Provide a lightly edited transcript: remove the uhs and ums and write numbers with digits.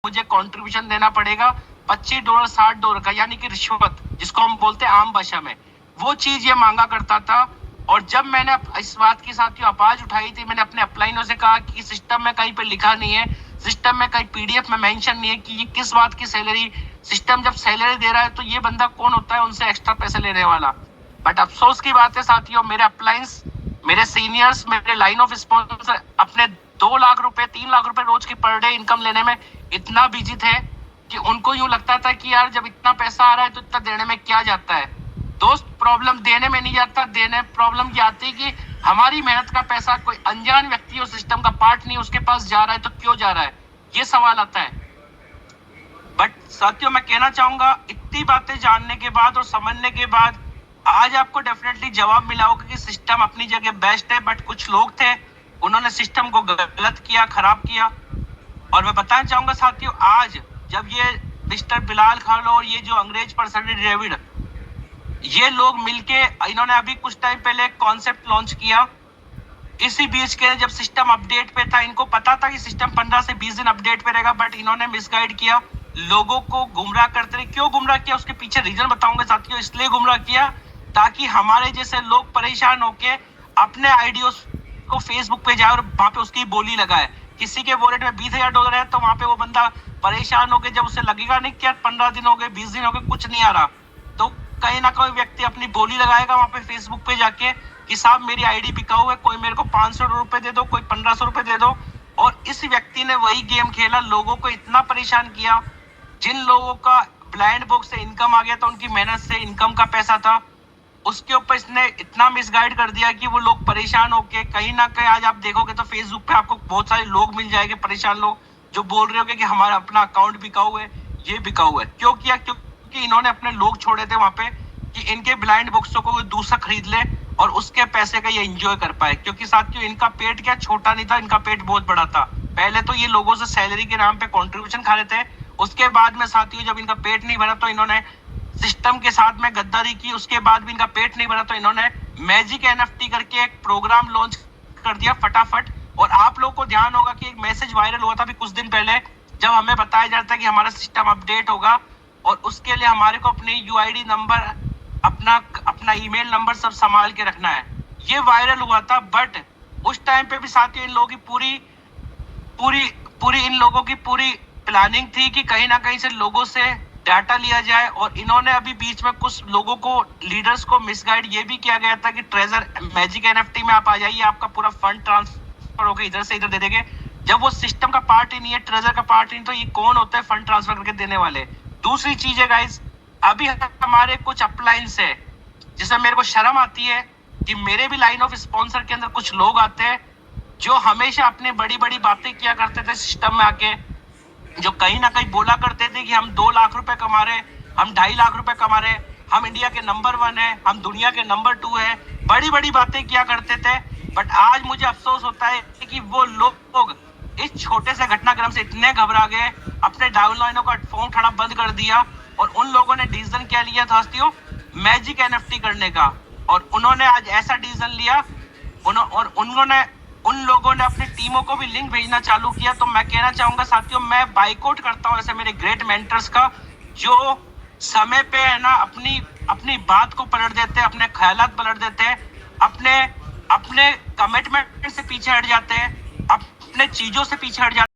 मुझे कंट्रीब्यूशन देना पड़ेगा $25 $60 का, यानी कि रिश्वत, जिसको हम बोलते हैं आम भाषा में। वो चीज ये मांगा करता था। और जब मैंने इस बात की साथियों आवाज उठाई थी, मैंने अपने अपलाइनों से कहा कि सिस्टम में कहीं पे लिखा नहीं है, सिस्टम में कहीं पीडीएफ में मेंशन नहीं है कि ये किस बात की सैलरी, सिस्टम जब सैलरी दे रहा है तो ये बंदा कौन होता है उनसे एक्स्ट्रा पैसे लेने वाला। बट अफसोस की बात है साथियों, मेरे अपलाइंस, मेरे सीनियर्स, मेरे लाइन ऑफ स्पॉन्सर अपने 2 लाख रुपए 3 लाख रुपए रोज की पर डे इनकम लेने में इतना बिजी थे कि उनको यूं लगता था कि यार जब इतना पैसा आ रहा है तो इतना देने में क्या जाता है। दोस्त, प्रॉब्लम देने में नहीं जाता, देने प्रॉब्लम ये आती है कि हमारी मेहनत का पैसा कोई अनजान व्यक्ति और सिस्टम का पार्ट नहीं उसके पास जा रहा है तो क्यों जा रहा है, ये सवाल आता है। बट साथियों मैं कहना चाहूंगा, इतनी बातें जानने के बाद और समझने के बाद आज आपको डेफिनेटली जवाब मिला होगा कि सिस्टम अपनी जगह बेस्ट है, बट कुछ लोग थे उन्होंने सिस्टम को गलत किया, खराब किया। और मैं बताना चाहूंगा साथियों, आज जब ये मिस्टर बिलाल खान और ये जो अंग्रेज पर्सन डेविड, ये लोग मिलके, इन्होंने अभी कुछ टाइम पहले एक कॉन्सेप्ट लॉन्च किया। इसी बीच के जब सिस्टम अपडेट पे था, इनको पता था कि सिस्टम 15 से 20 दिन अपडेट पे रहेगा, बट इन्होंने मिसगाइड किया, लोगों को गुमराह करते रहे। क्यों गुमराह किया उसके पीछे रीजन बताऊंगा साथियों। इसलिए गुमराह किया ताकि हमारे जैसे लोग परेशान होके अपने आइडियोज को फेसबुक पे जाए और वहां पे उसकी बोली लगाए। किसी के वॉलेट में $20,000 है तो वहां पे वो बंदा परेशान होके, जब उसे लगेगा नहीं कि 15 दिन हो गए, 20 दिन हो गए, कुछ नहीं आ रहा, तो कहीं ना कोई व्यक्ति अपनी बोली लगाएगा वहां पे फेसबुक पे जाके कि साहब मेरी आईडी बिकाऊ है, कोई मेरे को 500 रुपए दे दो, कोई 1500 रुपए दे दो। और इस व्यक्ति ने वही गेम खेला, लोगों को इतना परेशान किया। जिन लोगों का ब्लाइंड बॉक्स से इनकम आ गया था, उनकी मेहनत से इनकम का पैसा था, उसके ऊपर इसने इतना मिसगाइड कर दिया कि वो लोग परेशान होके, कहीं ना कहीं आज आप देखोगे तो फेसबुक पे आपको बहुत सारे लोग मिल जाएंगे, परेशान लोग, जो बोल रहे होंगे कि हमारा अपना अकाउंट बिकाऊ है, ये बिकाऊ है। क्यों किया? क्योंकि इन्होंने अपने लोग छोड़े थे वहां पे कि इनके ब्लाइंड बॉक्सों को दूसरा खरीद ले और उसके पैसे का ये एंजॉय कर पाए। क्योंकि साथियों इनका पेट क्या छोटा नहीं था, इनका पेट बहुत बड़ा था। पहले तो ये लोगों से सैलरी के नाम पे कंट्रीब्यूशन खा रहे थे, उसके बाद में साथियों जब इनका पेट नहीं भरा तो इन्होंने सिस्टम के साथ में गद्दारी की, उसके बाद भी इनका पेट नहीं भरा तो इन्होंने मैजिक एनएफटी करके एक प्रोग्राम लॉन्च कर दिया फटाफट। और आप लोगों को ध्यान होगा कि एक मैसेज वायरल हुआ था अभी कुछ दिन पहले, जब हमें बताया जाता है कि हमारा सिस्टम अपडेट होगा और उसके लिए हमारे को अपनी यूआईडी नंबर, अपना ईमेल नंबर सब संभाल के रखना है। ये वायरल हुआ था, बट उस टाइम पे भी साथियों इन लोगों की पूरी प्लानिंग थी कि कहीं ना कहीं से लोगों से डाटा लिया जाए। और इन्होंने अभी बीच में कुछ लोगों को, लीडर्स को मिसगाइड ये भी किया गया था कि ट्रेजर मैजिक एनएफटी में आप आ जाइए, आपका पूरा फंड ट्रांसफर होगा, इधर से इधर दे देंगे। जब वो सिस्टम का पार्ट ही नहीं है, ट्रेजर का पार्ट नहीं, तो ये कौन होता है फंड ट्रांसफर करके देने वाले। दूसरी चीज है गाइस, अभी हमारे कुछ अपलाइंस है जिसमें मेरे को शर्म आती है कि मेरे भी लाइन ऑफ स्पॉन्सर के अंदर कुछ लोग आते हैं जो हमेशा अपनी बड़ी बड़ी बातें किया करते थे सिस्टम में आके, जो कहीं ना कहीं बोला करते थे कि हम 2 लाख रुपए कमा रहे, हम 2.5 लाख रुपए कमा रहे, हम इंडिया के नंबर 1 है, हम दुनिया के नंबर 2 है, बड़ी बड़ी बातें किया करते थे। बट आज मुझे अफसोस होता है कि वो लोग इस छोटे से घटनाक्रम से इतने घबरा गए, अपने डाउनलाइनों का फॉर्म उठाना बंद कर दिया। और उन लोगों ने डिसीजन क्या लिया था साथियों, मैजिक एनएफटी करने का। और उन्होंने आज ऐसा डिसीजन लिया, उन लोगों ने अपनी टीमों को भी लिंक भेजना चालू किया। तो मैं कहना चाहूंगा साथियों, मैं बाइकआउट करता हूं ऐसे मेरे ग्रेट मेंटर्स का, जो समय पे है ना अपनी बात को पलट देते हैं, अपने ख्यालात पलट देते हैं, अपने कमिटमेंट से पीछे हट जाते हैं, अपने चीजों से पीछे हट जाते हैं।